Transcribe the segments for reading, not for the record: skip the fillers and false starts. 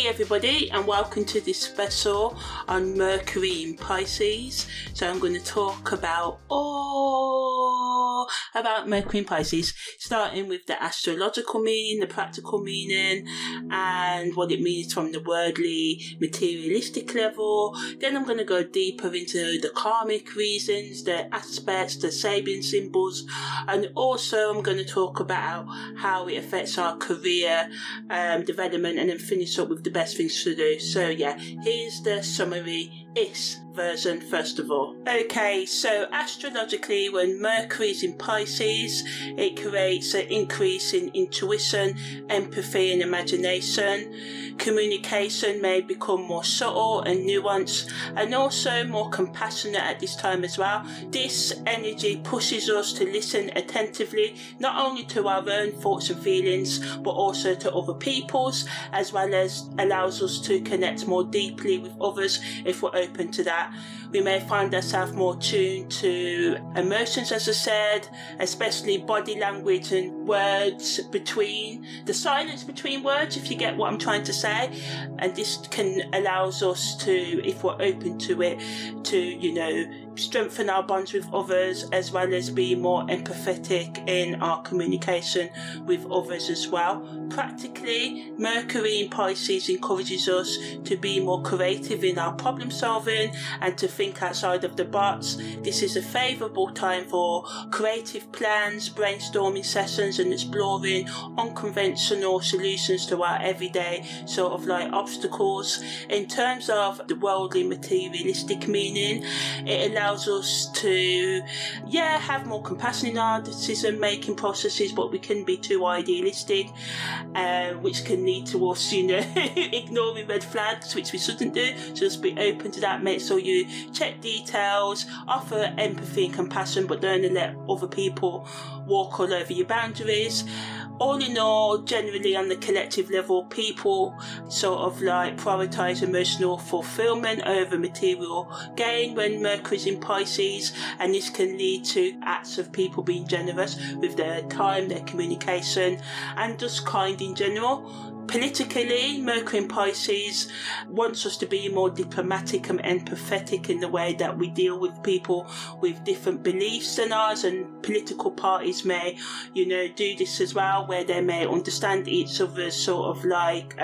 Hey everybody, and welcome to this special on Mercury in Pisces. So I'm going to talk about Mercury in Pisces, starting with the astrological meaning, the practical meaning, and what it means from the worldly, materialistic level. Then I'm going to go deeper into the karmic reasons, the aspects, the Sabian symbols, and also I'm going to talk about how it affects our career development, and then finish up with the best things to do. So yeah, here's the summary-ish version first of all. Okay, so astrologically, when Mercury is in Pisces, it creates an increase in intuition, empathy and imagination. Communication may become more subtle and nuanced, and also more compassionate at this time as well. This energy pushes us to listen attentively, not only to our own thoughts and feelings, but also to other people's, as well as allows us to connect more deeply with others if we're open to that. We may find ourselves more tuned to emotions, as I said, especially body language and words between, the silence between words, if you get what I'm trying to say. And this can allows us to, if we're open to it, to, strengthen our bonds with others, as well as be more empathetic in our communication with others as well. Practically, Mercury in Pisces encourages us to be more creative in our problem solving and to think outside of the box. This is a favourable time for creative plans, brainstorming sessions, and exploring unconventional solutions to our everyday sort of like obstacles. In terms of the worldly materialistic meaning, it allows us to have more compassion in our decision making processes, but we can be too idealistic, which can lead to us ignoring red flags, which we shouldn't do. So just be open to that. Make sure you check details, offer empathy and compassion, but don't let other people walk all over your boundaries. All in all, generally on the collective level, people sort of like prioritise emotional fulfilment over material gain when Mercury's in Pisces, and this can lead to acts of people being generous with their time, their communication, and just kind in general. Politically, Mercury in Pisces wants us to be more diplomatic and empathetic in the way that we deal with people with different beliefs than ours, and political parties may, do this as well, where they may understand each other's sort of like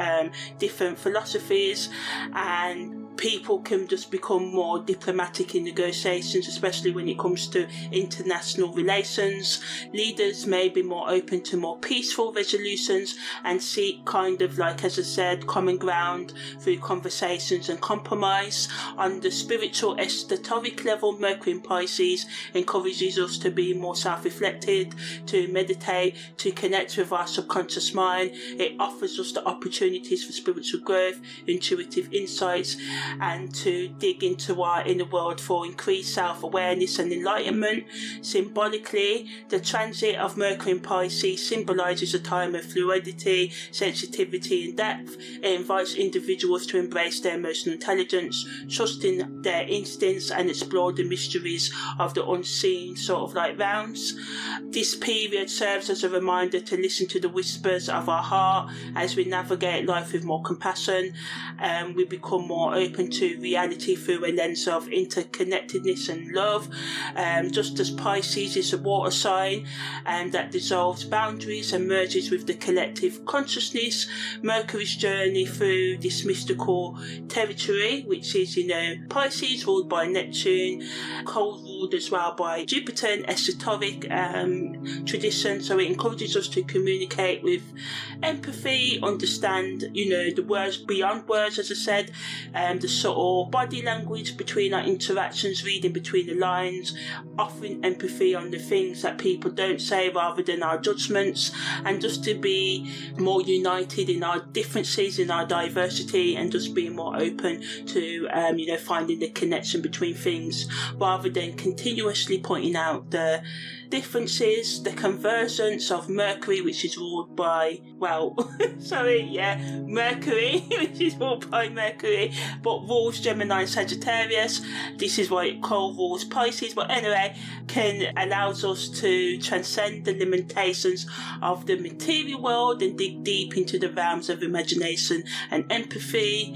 different philosophies, and people can just become more diplomatic in negotiations, especially when it comes to international relations. Leaders may be more open to more peaceful resolutions and seek kind of like, as I said, common ground through conversations and compromise. On the spiritual esoteric level, Mercury in Pisces encourages us to be more self-reflected, to meditate, to connect with our subconscious mind. It offers us the opportunities for spiritual growth, intuitive insights, and to dig into our inner world for increased self-awareness and enlightenment. Symbolically, the transit of Mercury in Pisces symbolises a time of fluidity, sensitivity and depth. It invites individuals to embrace their emotional intelligence, trust in their instincts, and explore the mysteries of the unseen sort of like realms. This period serves as a reminder to listen to the whispers of our heart as we navigate life with more compassion. We become more open to reality through a lens of interconnectedness and love. Just as Pisces is a water sign that dissolves boundaries and merges with the collective consciousness, Mercury's journey through this mystical territory, which is, Pisces ruled by Neptune, co-ruled as well by Jupiter, an esoteric tradition. So it encourages us to communicate with empathy, understand, the words beyond words, as I said, the subtle body language between our interactions, reading between the lines, offering empathy on the things that people don't say rather than our judgments, and just to be more united in our differences, in our diversity, and just being more open to, finding the connection between things rather than continuously pointing out the differences, the convergence of Mercury, which is ruled by, Mercury, which is ruled by Mercury, but rules Gemini and Sagittarius. This is why it co-rules Pisces, but anyway, allows us to transcend the limitations of the material world and dig deep into the realms of imagination and empathy.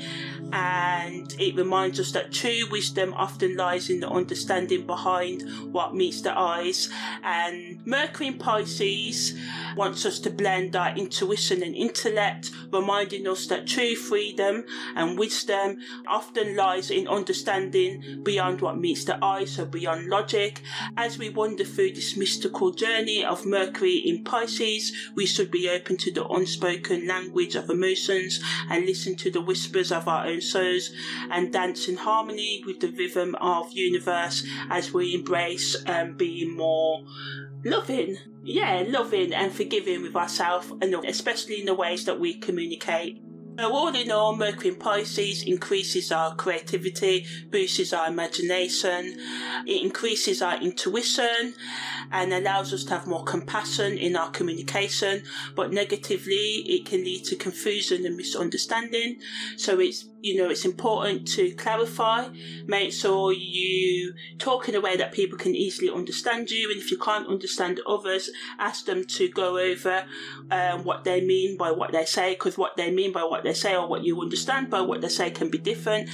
And it reminds us that true wisdom often lies in the understanding behind what meets the eyes. And Mercury in Pisces wants us to blend our intuition and intellect, reminding us that true freedom and wisdom often lies in understanding beyond what meets the eye, so beyond logic. As we wander through this mystical journey of Mercury in Pisces, we should be open to the unspoken language of emotions and listen to the whispers of our own souls and dance in harmony with the rhythm of universe as we embrace being more loving and forgiving with ourselves, and especially in the ways that we communicate. So all in all, Mercury in Pisces increases our creativity, boosts our imagination, it increases our intuition and allows us to have more compassion in our communication, but negatively it can lead to confusion and misunderstanding. So it's important to clarify, make sure you talk in a way that people can easily understand you, and if you can't understand others, ask them to go over what they mean by what they say, because what they mean by what they say or what you understand by what they say can be different.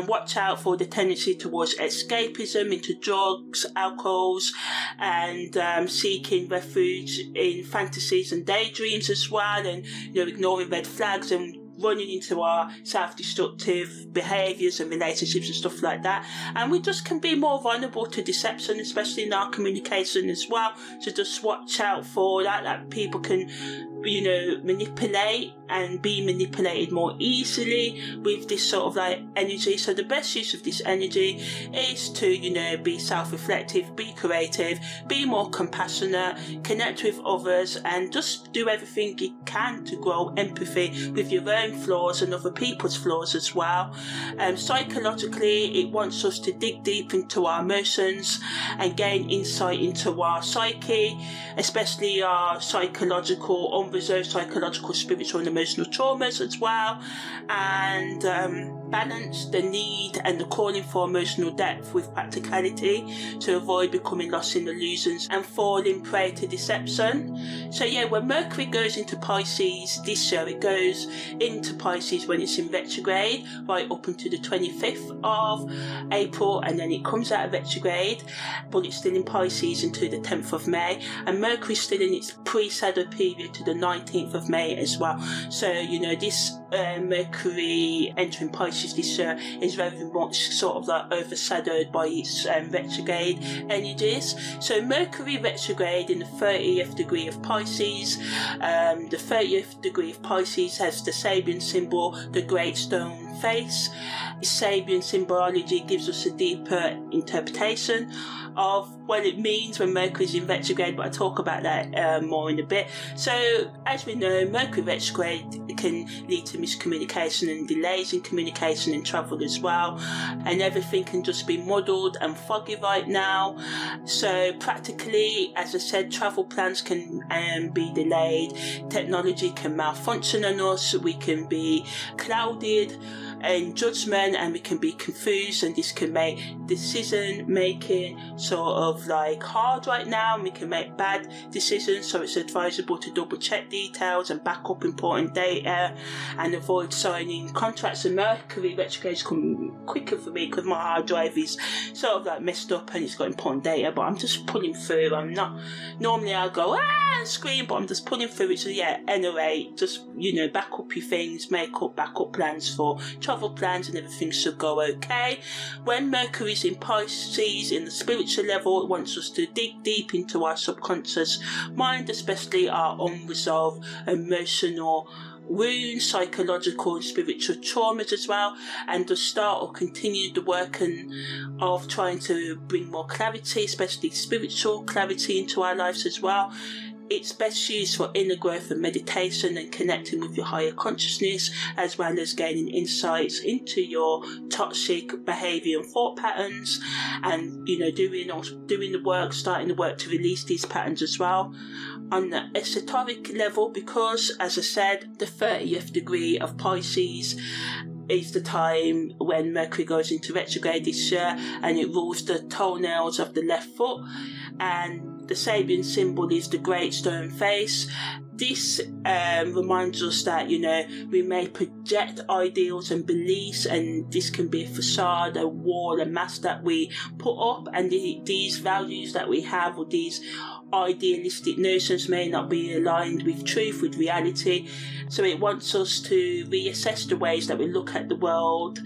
Watch out for the tendency towards escapism into drugs, alcohols, and seeking refuge in fantasies and daydreams as well, and ignoring red flags and running into our self-destructive behaviours and relationships and stuff like that. And we just can be more vulnerable to deception, especially in our communication as well. So just watch out for that people can manipulate and be manipulated more easily with this sort of energy. So the best use of this energy is to be self-reflective, be creative, be more compassionate, connect with others, and just do everything you can to grow empathy with your own flaws and other people's flaws as well. Psychologically, it wants us to dig deep into our emotions and gain insight into our psyche, especially our unresolved psychological, spiritual and emotional traumas as well, and balance the need and the calling for emotional depth with practicality to avoid becoming lost in illusions and falling prey to deception. So when Mercury goes into Pisces this year, it goes into Pisces when it's in retrograde right up until the 25th of April, and then it comes out of retrograde, but it's still in Pisces until the 10th of May, and Mercury's still in its pre-saddle period to the 19th of May as well. So this Mercury entering Pisces this year is very much sort of overshadowed by its retrograde energies. So Mercury retrograde in the 30th degree of Pisces. The 30th degree of Pisces has the Sabian symbol, the great stone face. Sabian symbology gives us a deeper interpretation of what it means when Mercury is in retrograde, but I'll talk about that more in a bit. So as we know, Mercury retrograde can lead to miscommunication and delays in communication and travel as well, and everything can just be muddled and foggy right now. So practically, as I said, travel plans can be delayed, technology can malfunction on us, we can be clouded in judgment and we can be confused, and this can make decision making sort of hard right now, and we can make bad decisions. So it's advisable to double check details and back up important data and avoid signing contracts. And Mercury retrograde is coming quicker for me because my hard drive is sort of messed up and it's got important data, but I'm just pulling through. I'm not, normally I'll go and scream, but I'm just pulling through it. So anyway, just back up your things, make up backup plans for travel plans, and everything should go okay. When Mercury's in Pisces in the spiritual level, it wants us to dig deep into our subconscious mind, especially our unresolved emotional wounds, psychological and spiritual traumas as well, and to start or continue the work of trying to bring more clarity, especially spiritual clarity, into our lives as well. It's best used for inner growth and meditation and connecting with your higher consciousness, as well as gaining insights into your toxic behaviour and thought patterns, and doing the work, starting the work to release these patterns as well. On the esoteric level, because as I said, the 30th degree of Pisces is the time when Mercury goes into retrograde this year, and it rules the toenails of the left foot, and the Sabian symbol is the great stone face. This reminds us that, we may project ideals and beliefs, and this can be a facade, a wall, a mask that we put up, and these values that we have, or these idealistic notions, may not be aligned with truth, with reality. So it wants us to reassess the ways that we look at the world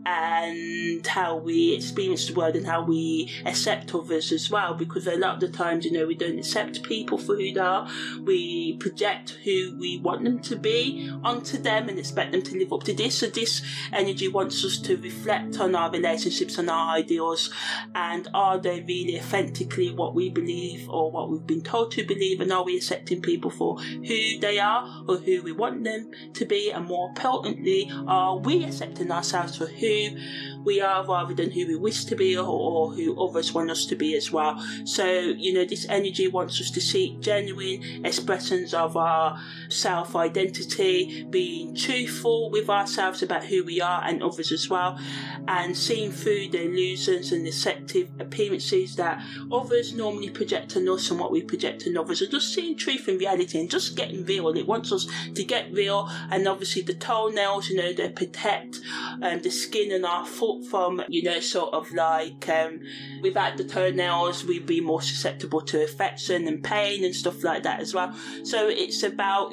and how we experience the world and how we accept others as well, because a lot of the times, we don't accept people for who they are. We project who we want them to be onto them and expect them to live up to this. So this energy wants us to reflect on our relationships and our ideals, and are they really authentically what we believe or what we've been told to believe, and are we accepting people for who they are or who we want them to be, and more importantly, are we accepting ourselves for who we are rather than who we wish to be, or who others want us to be as well. So this energy wants us to seek genuine expressions of our self-identity, being truthful with ourselves about who we are and others as well, and seeing through the illusions and deceptive appearances that others normally project on us and what we project on others, and just seeing truth and reality and just getting real. It wants us to get real, and obviously the toenails, they protect the skin and our foot from, sort of like, without the toenails we'd be more susceptible to infection and pain and stuff like that as well. So it's about,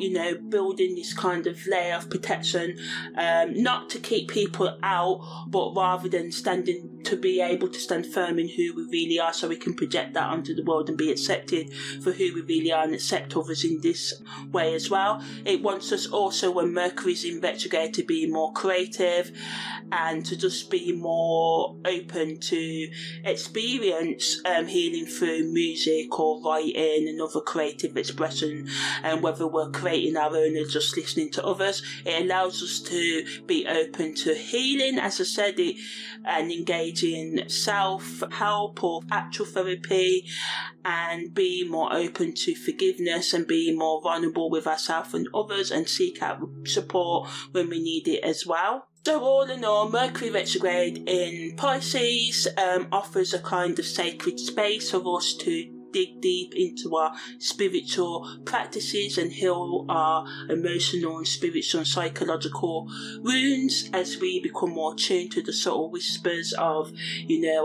building this kind of layer of protection, not to keep people out, but rather than to be able to stand firm in who we really are, so we can project that onto the world and be accepted for who we really are and accept others in this way as well. It wants us also, when Mercury's in retrograde, to be more creative and to just be more open to experience healing through music or writing and other creative expression, and whether we're creating our own or just listening to others. It allows us to be open to healing, as I said, and engage in self-help or actual therapy, and be more open to forgiveness and be more vulnerable with ourselves and others, and seek out support when we need it as well. So all in all, Mercury retrograde in Pisces offers a kind of sacred space for us to dig deep into our spiritual practices and heal our emotional and spiritual and psychological wounds, as we become more tuned to the subtle whispers of,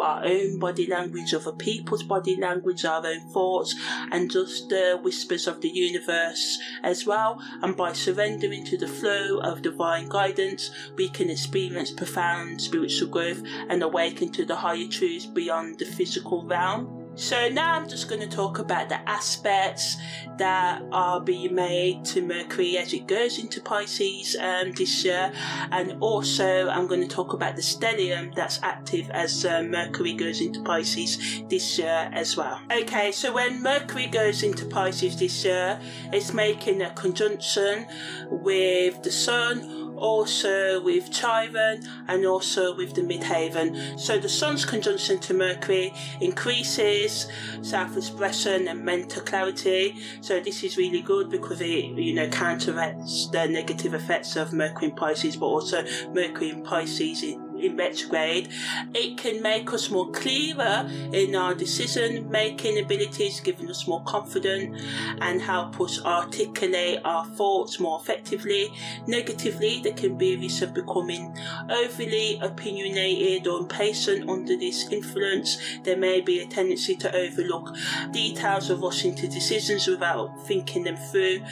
our own body language, other people's body language, our own thoughts, and just the whispers of the universe as well. And by surrendering to the flow of divine guidance, we can experience profound spiritual growth and awaken to the higher truths beyond the physical realm. So now I'm just going to talk about the aspects that are being made to Mercury as it goes into Pisces this year, and also I'm going to talk about the stellium that's active as Mercury goes into Pisces this year as well. Okay, so when Mercury goes into Pisces this year, it's making a conjunction with the Sun, also with Chiron, and also with the midheaven. So the Sun's conjunction to Mercury increases self-expression and mental clarity. So this is really good because it counteracts the negative effects of Mercury in Pisces, but also Mercury in Pisces in retrograde. It can make us more clearer in our decision making abilities, giving us more confidence and help us articulate our thoughts more effectively. Negatively, there can be a risk of becoming overly opinionated or impatient under this influence. There may be a tendency to overlook details or rush into decisions without thinking them through,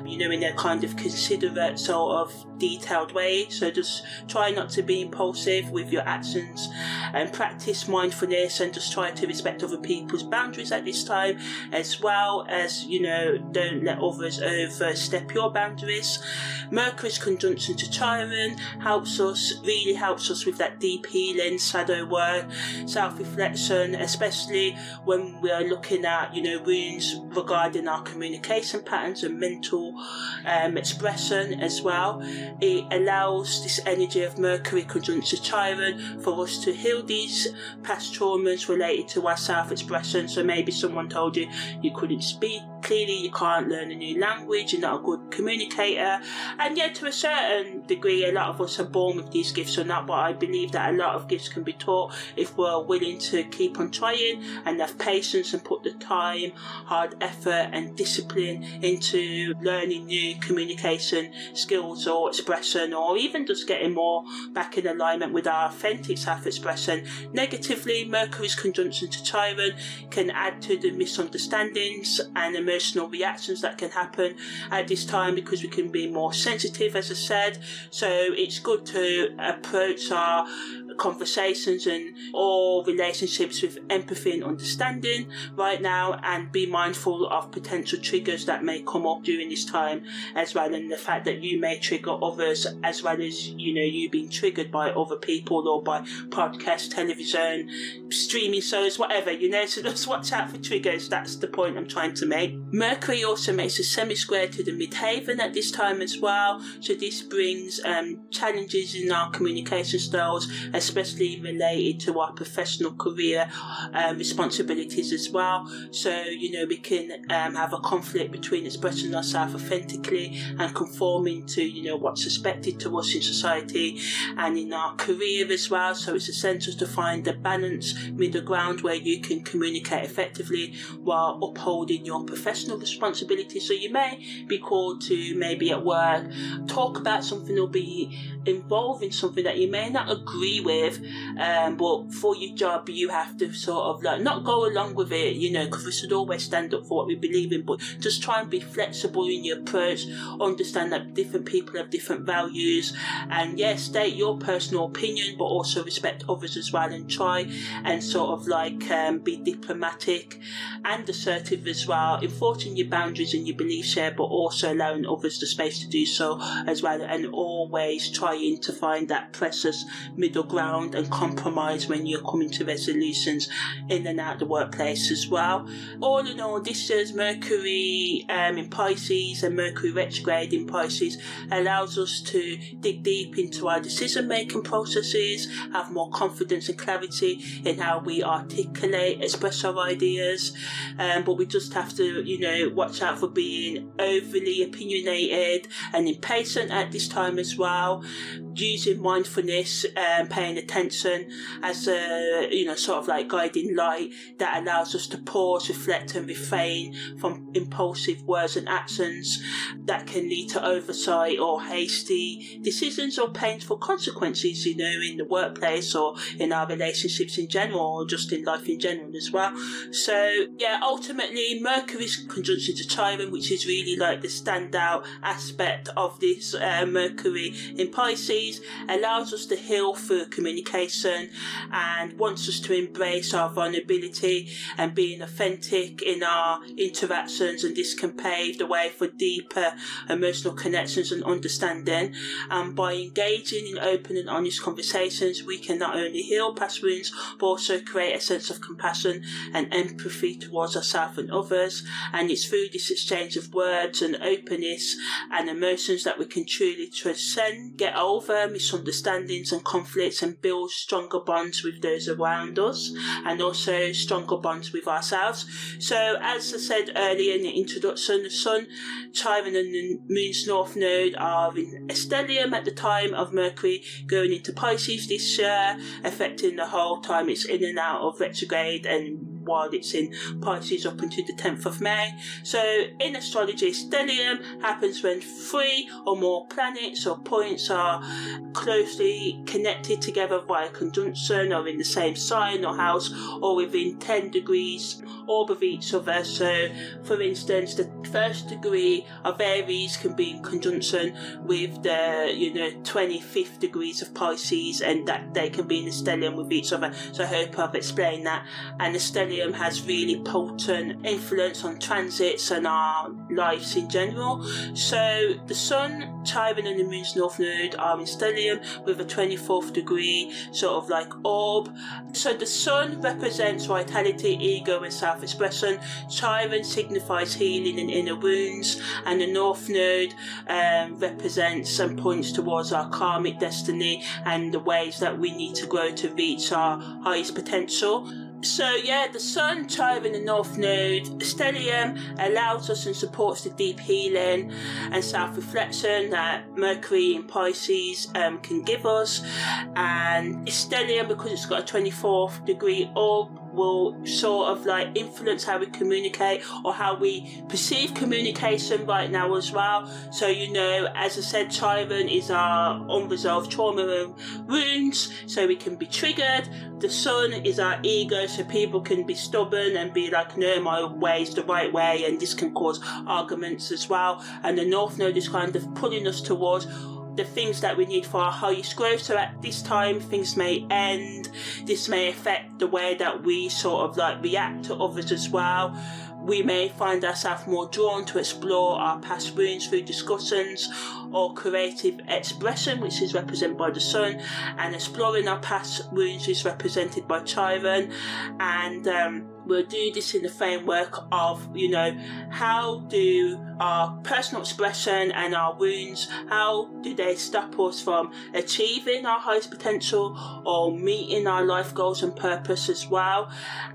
in a kind of considerate sort of detailed way. So just try not to be impulsive with your actions, and practice mindfulness, and just try to respect other people's boundaries at this time, as well as don't let others overstep your boundaries. Mercury's conjunction to Chiron really helps us with that deep healing, shadow work, self-reflection, especially when we are looking at, runes regarding our communication patterns and mental expression as well. It allows this energy of Mercury conjunction to Chiron for us to heal these past traumas related to our self-expression. So maybe someone told you couldn't speak clearly, you can't learn a new language, you're not a good communicator, and yet to a certain degree a lot of us are born with these gifts or not, but I believe that a lot of gifts can be taught if we're willing to keep on trying and have patience and put the time, hard effort and discipline into learning new communication skills or expression, or even just getting more back in alignment with our authentic self-expression. Negatively, Mercury's conjunction to Chiron can add to the misunderstandings and emotional reactions that can happen at this time, because we can be more sensitive, as I said. So it's good to approach our conversations and all relationships with empathy and understanding right now, and be mindful of potential triggers that may come up during this time as well, and the fact that you may trigger others, as well as you being triggered by other people or by podcasts, television, streaming shows, whatever, so just watch out for triggers. That's the point I'm trying to make. Mercury also makes a semi-square to the midheaven at this time as well, so this brings challenges in our communication styles, especially related to our professional career responsibilities as well. So, we can have a conflict between expressing ourselves authentically and conforming to, what's expected to us in society and in our career as well. So it's essential to find the balanced middle ground where you can communicate effectively while upholding your professional responsibilities. So you may be called to, maybe at work, talk about something or be involved in something that you may not agree with, but for your job you have to sort of not go along with it, because we should always stand up for what we believe in, but just try and be flexible in your approach, understand that different people have different values, and yes, state your personal opinion, but also respect others as well, and try and sort of be diplomatic and assertive as well, enforcing your boundaries and your beliefs here, but also allowing others the space to do so as well, and always trying to find that precious middle ground and compromise when you're coming to resolutions in and out the workplace as well. All in all, this year's Mercury in Pisces and Mercury retrograde in Pisces allows us to dig deep into our decision-making processes, have more confidence and clarity in how we articulate, express our ideas, but we just have to, watch out for being overly opinionated and impatient at this time as well. Using mindfulness and paying attention as a sort of guiding light that allows us to pause, reflect and refrain from impulsive words and actions that can lead to oversight or hasty decisions or painful consequences, in the workplace or in our relationships in general, or just in life in general as well. So yeah, ultimately Mercury's conjunction to Chiron, which is really the standout aspect of this Mercury in Pisces, allows us to heal through communication and wants us to embrace our vulnerability and being authentic in our interactions, and this can pave the way for deeper emotional connections and understanding. By engaging in open and honest conversations, we can not only heal past wounds but also create a sense of compassion and empathy towards ourselves and others, and it's through this exchange of words and openness and emotions that we can truly transcend, get over misunderstandings and conflicts, and build stronger bonds with those around us, and also stronger bonds with ourselves. So as I said earlier in the introduction, the Sun, Chiron and the Moon's North Node are in a stellium at the time of Mercury going into Pisces this year, affecting the whole time it's in and out of retrograde, and while it's in Pisces up until the 10th of May. So in astrology, stellium happens when 3 or more planets or points are closely connected together via conjunction, or in the same sign or house, or within 10 degrees orb of each other. So for instance, the first degree of Aries can be in conjunction with the 25th degrees of Pisces, and that they can be in the stellium with each other. So I hope I've explained that. And the stellium stellium has really potent influence on transits and our lives in general. So the Sun, Chiron and the Moon's North Node are in stellium with a 24th degree sort of like orb. So the Sun represents vitality, ego and self-expression. Chiron signifies healing and inner wounds, and the North Node represents and points towards our karmic destiny and the ways that we need to grow to reach our highest potential. So yeah, the Sun, Chiron and North Node, stellium allows us and supports the deep healing and self-reflection that Mercury in Pisces can give us. And stellium, because it's got a 24th degree orb, will sort of like influence how we communicate or how we perceive communication right now as well. So, you know, as I said, Chiron is our unresolved trauma and wounds, so we can be triggered. The Sun is our ego, so people can be stubborn and be like, no, my way is the right way, and this can cause arguments as well. And the North Node is kind of pulling us towards the things that we need for our highest growth. So at this time things may end. This may affect the way that we sort of like react to others as well. We may find ourselves more drawn to explore our past wounds through discussions or creative expression, which is represented by the Sun, and exploring our past wounds is represented by Chiron. And we'll do this in the framework of, you know, how do our personal expression and our wounds, how do they stop us from achieving our highest potential or meeting our life goals and purpose as well.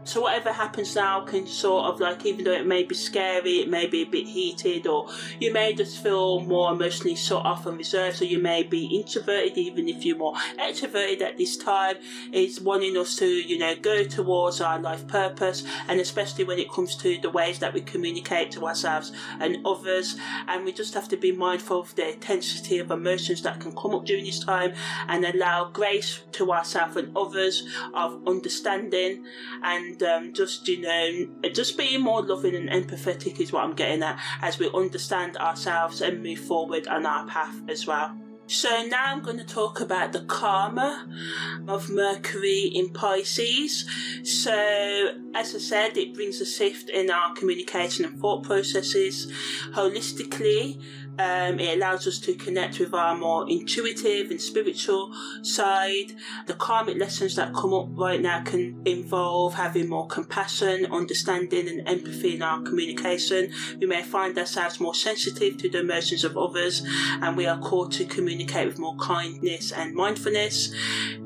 So whatever happens now can sort of like, even though it may be scary, it may be a bit heated, or you may just feel more emotionally shut off and reserved, so you may be introverted even if you're more extroverted at this time, is wanting us to, you know, go towards our life purpose, and especially when it comes to the ways that we communicate to ourselves and others. And we just have to be mindful of the intensity of emotions that can come up during this time, and allow grace to ourselves and others of understanding, and just, you know, just being more loving and empathetic is what I'm getting at, as we understand ourselves and move forward on our path as well. So now I'm going to talk about the karma of Mercury in Pisces. So as I said, it brings a shift in our communication and thought processes. Holistically, it allows us to connect with our more intuitive and spiritual side. The karmic lessons that come up right now can involve having more compassion, understanding and empathy in our communication. We may find ourselves more sensitive to the emotions of others, and we are called to communicate with more kindness and mindfulness.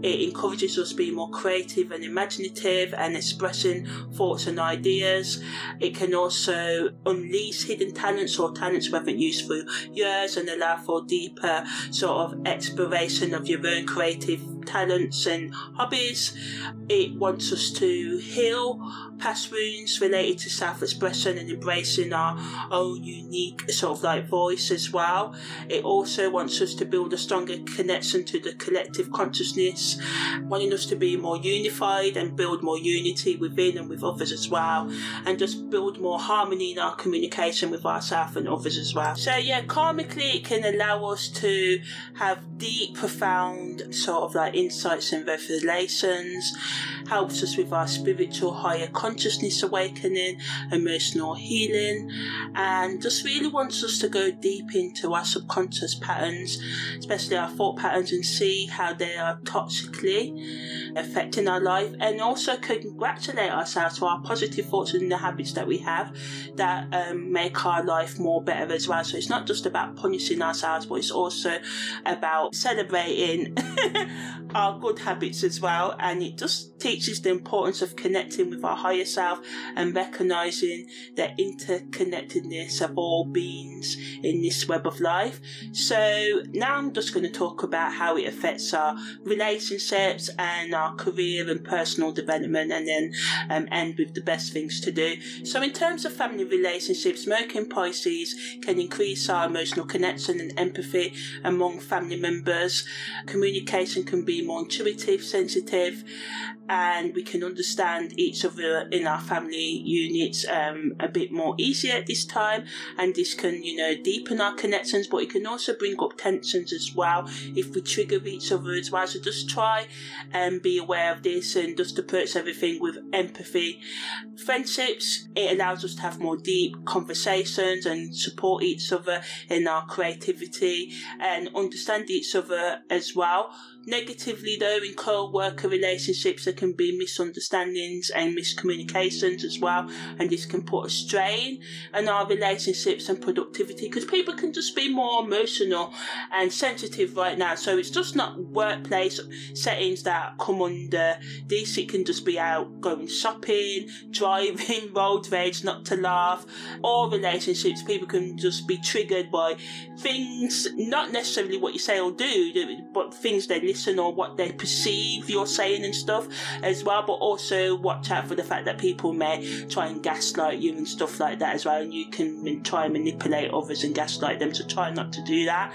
It encourages us to be more creative and imaginative and expressing thoughts and ideas. It can also unleash hidden talents or talents we haven't used for years, and allow for deeper sort of exploration of your own creative talents and hobbies. It wants us to heal past wounds related to self-expression and embracing our own unique sort of like voice as well. It also wants us to build a stronger connection to the collective consciousness, wanting us to be more unified and build more unity within and with others as well, and just build more harmony in our communication with ourselves and others as well. So yeah, karmically it can allow us to have deep, profound sort of like insights and revelations, helps us with our spiritual higher consciousness awakening, emotional healing, and just really wants us to go deep into our subconscious patterns, especially our thought patterns, and see how they are toxically affecting our life, and also congratulate ourselves for our positive thoughts and the habits that we have that make our life more better as well. So it's not just about punishing ourselves, but it's also about celebrating our good habits as well. And it just teaches the importance of connecting with our higher self and recognizing the interconnectedness of all beings in this web of life. So now I'm just going to talk about how it affects our relationships and our career and personal development, and then end with the best things to do. So in terms of family relationships, Mercury in Pisces can increase our emotional connection and empathy among family members. Communication can be more intuitive, sensitive, and we can understand each other in our family units a bit more easier at this time, and this can, you know, deepen our connections, but it can also bring up tensions as well if we trigger each other as well. So just try and be aware of this and just approach everything with empathy. Friendships, it allows us to have more deep conversations and support each other in our creativity and understand each other as well. Negatively though, in co-worker relationships there can be misunderstandings and miscommunications as well, and this can put a strain on our relationships and productivity, because people can just be more emotional and sensitive right now. So it's just not workplace settings that come under this. It can just be out going shopping, driving, road rage, not to laugh, or relationships. People can just be triggered by things, not necessarily what you say or do, but things they listen or what they perceive you're saying and stuff as well. But also watch out for the fact that people may try and gaslight you and stuff like that as well, and you can try and manipulate others and gaslight them. So try not to do that.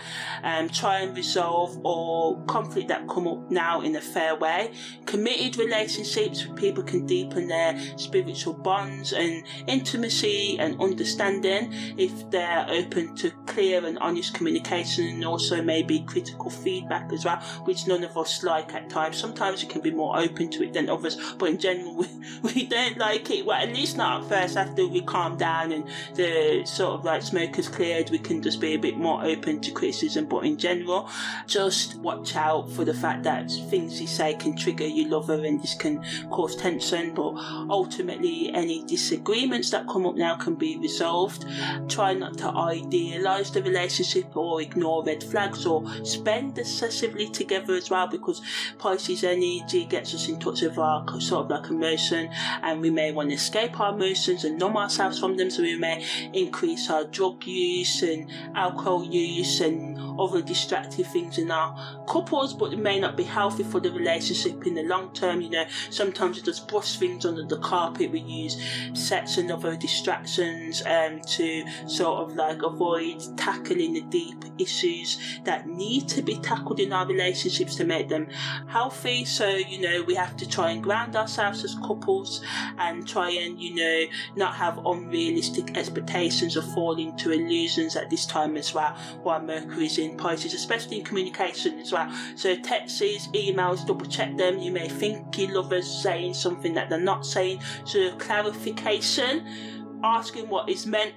Try and resolve all conflict that come up now in a fair way. Committed relationships, people can deepen their spiritual bonds and intimacy and understanding if they're open to clear and honest communication, and also maybe critical feedback as well, which none of us like at times. Sometimes we can be more open to it than others, but in general we don't like it. Well, at least not at first. After we calm down and the sort of like smoke has cleared, we can just be a bit more open to criticism. But in general, just watch out for the fact that things you say can trigger your lover, and this can cause tension. But ultimately, any disagreements that come up now can be resolved. Try not to idealise the relationship or ignore red flags or spend excessively together as well, because Pisces energy gets us in touch with our sort of like emotion, and we may want to escape our emotions and numb ourselves from them. So we may increase our drug use and alcohol use and other distractive things in our couples, but it may not be healthy for the relationship in the long term. You know, sometimes we just brush things under the carpet. We use sex and other distractions to sort of like avoid tackling the deep issues that need to be tackled in our relationships to make them healthy. So, you know, we have to try and ground ourselves as couples and try and, you know, not have unrealistic expectations or fall into illusions at this time as well, while Mercury is in Pisces, especially in communication as well. So texts, emails, double check them. You may think your lover's saying something that they're not saying, so clarification, asking what is meant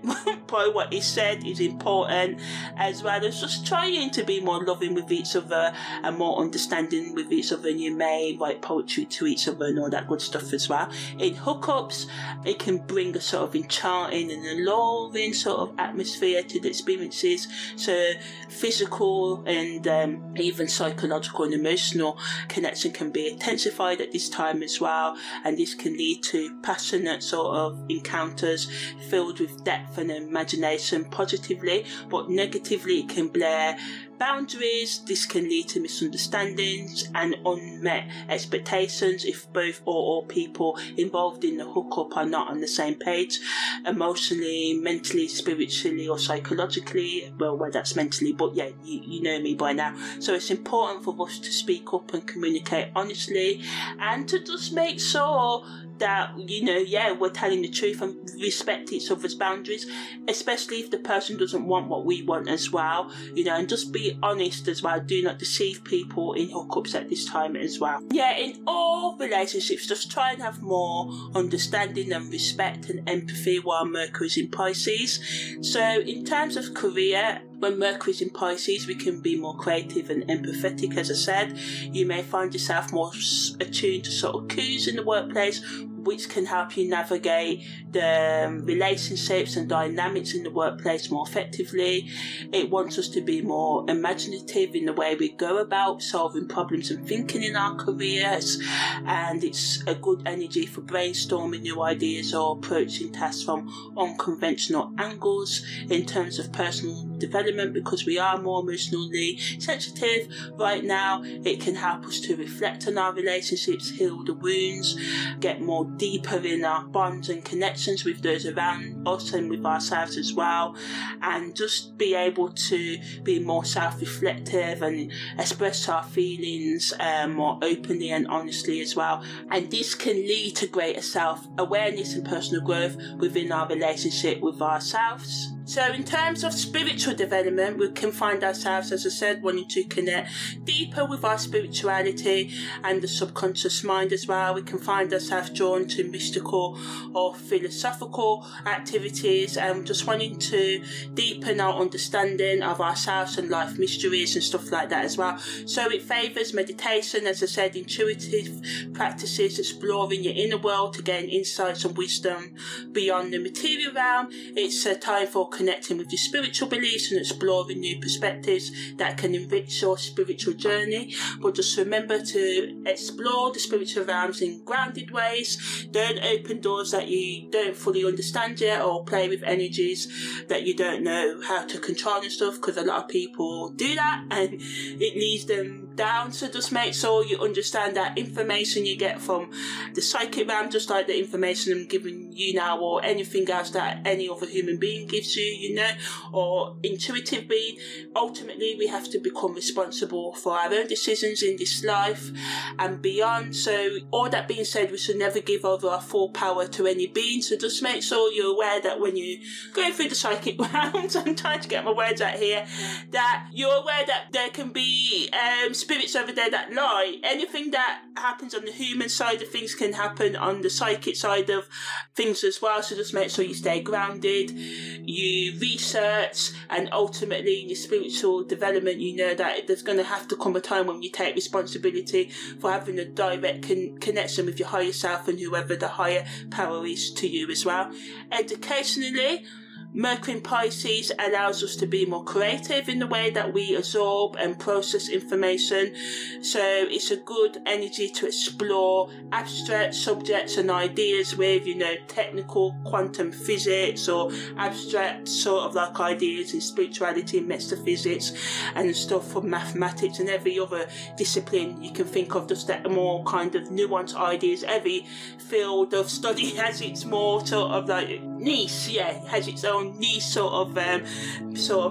by what is said is important, as well as just trying to be more loving with each other and more understanding with each other. And you may write poetry to each other and all that good stuff as well. In hookups, it can bring a sort of enchanting and alluring sort of atmosphere to the experiences. So physical and even psychological and emotional connection can be intensified at this time as well, and this can lead to passionate sort of encounters filled with depth and imagination positively, but negatively it can blur boundaries. This can lead to misunderstandings and unmet expectations if both or all people involved in the hookup are not on the same page, emotionally, mentally, spiritually or psychologically. Well, that's mentally, but yeah, you know me by now. So it's important for us to speak up and communicate honestly, and to just make sure that, you know, yeah, we're telling the truth and respect each other's boundaries, especially if the person doesn't want what we want as well, you know, and just be honest as well. Do not deceive people in hookups at this time as well. Yeah, in all relationships, just try and have more understanding and respect and empathy while Mercury's in Pisces. So in terms of career, when Mercury's in Pisces, we can be more creative and empathetic, as I said. You may find yourself more attuned to sort of cues in the workplace, which can help you navigate the relationships and dynamics in the workplace more effectively. It wants us to be more imaginative in the way we go about solving problems and thinking in our careers, and it's a good energy for brainstorming new ideas or approaching tasks from unconventional angles. In terms of personal development because we are more emotionally sensitive right now. It can help us to reflect on our relationships, heal the wounds, get more deeper in our bonds and connections with those around us and with ourselves as well, and just be able to be more self-reflective and express our feelings more openly and honestly as well. And this can lead to greater self-awareness and personal growth within our relationship with ourselves. So in terms of spiritual development, we can find ourselves, as I said, wanting to connect deeper with our spirituality and the subconscious mind as well. We can find ourselves drawn to mystical or philosophical activities and just wanting to deepen our understanding of ourselves and life mysteries and stuff like that as well. So it favours meditation, as I said, intuitive practices, exploring your inner world to gain insights and wisdom beyond the material realm. It's a time for connecting with your spiritual beliefs and exploring new perspectives that can enrich your spiritual journey. But just remember to explore the spiritual realms in grounded ways. Don't open doors that you don't fully understand yet, or play with energies that you don't know how to control and stuff, because a lot of people do that and it leads them down. So just make sure you understand that information you get from the psychic realm, just like the information I'm giving you now, or anything else that any other human being gives you, you know, or intuitive being. Ultimately, we have to become responsible for our own decisions in this life and beyond. So all that being said, we should never give over our full power to any being. So just make sure you're aware that when you go through the psychic realms, I'm trying to get my words out here, that you're aware that there can be spirits over there that lie. Anything that happens on the human side of things can happen on the psychic side of things as well. So just make sure you stay grounded, you research, and ultimately in your spiritual development, you know that there's going to have to come a time when you take responsibility for having a direct connection with your higher self and whoever the higher power is to you as well. Educationally, Mercury in Pisces allows us to be more creative in the way that we absorb and process information. So it's a good energy to explore abstract subjects and ideas with, you know, technical quantum physics or abstract sort of like ideas in spirituality, metaphysics and stuff from mathematics and every other discipline you can think of, just that more kind of nuanced ideas. Every field of study has its more sort of like niche, has its own niche sort of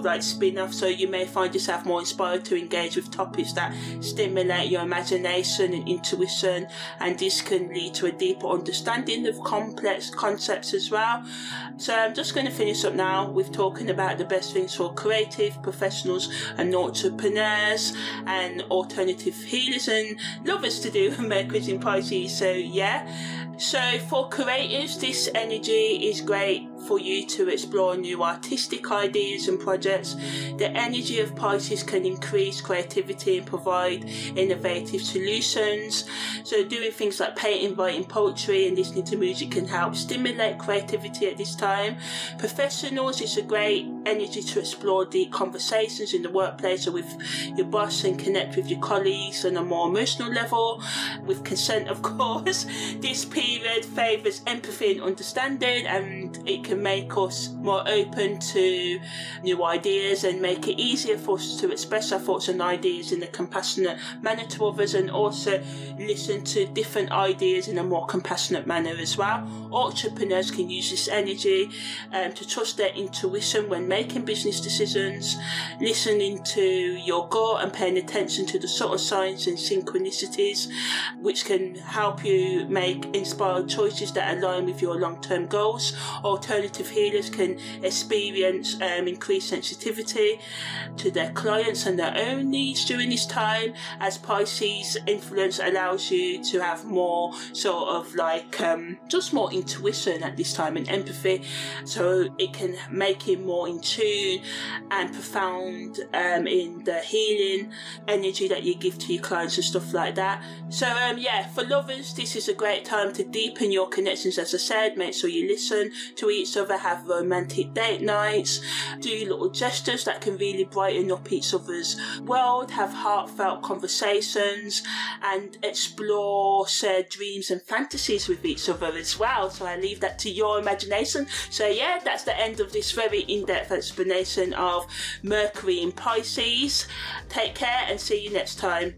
like spin-off. So you may find yourself more inspired to engage with topics that stimulate your imagination and intuition, and this can lead to a deeper understanding of complex concepts as well. So I'm just going to finish up now with talking about the best things for creative professionals and entrepreneurs and alternative healers and lovers to do with Mercury in Pisces. So for creatives, this energy is great for you to explore new artistic ideas and projects. The energy of Pisces can increase creativity and provide innovative solutions. So doing things like painting, writing poetry and listening to music can help stimulate creativity at this time. Professionals, it's a great energy to explore deep conversations in the workplace or with your boss and connect with your colleagues on a more emotional level, with consent of course. This period favours empathy and understanding, and it can make us more open to new ideas and make it easier for us to express our thoughts and ideas in a compassionate manner to others, and also listen to different ideas in a more compassionate manner as well. Entrepreneurs can use this energy to trust their intuition when making business decisions, listening to your gut and paying attention to the subtle signs and synchronicities, which can help you make inspired choices that align with your long-term goals. Alternative healers can experience increased sensitivity to their clients and their own needs during this time, as Pisces influence allows you to have more sort of like just more intuition at this time and empathy, so it can make it more in tune and profound in the healing energy that you give to your clients and stuff like that. So for lovers, this is a great time to deepen your connections. As I said, make sure you listen to each other, have romantic date nights, do little gestures that can really brighten up each other's world, have heartfelt conversations, and explore shared dreams and fantasies with each other as well. So I leave that to your imagination. So yeah, that's the end of this very in-depth explanation of Mercury in Pisces. Take care and see you next time.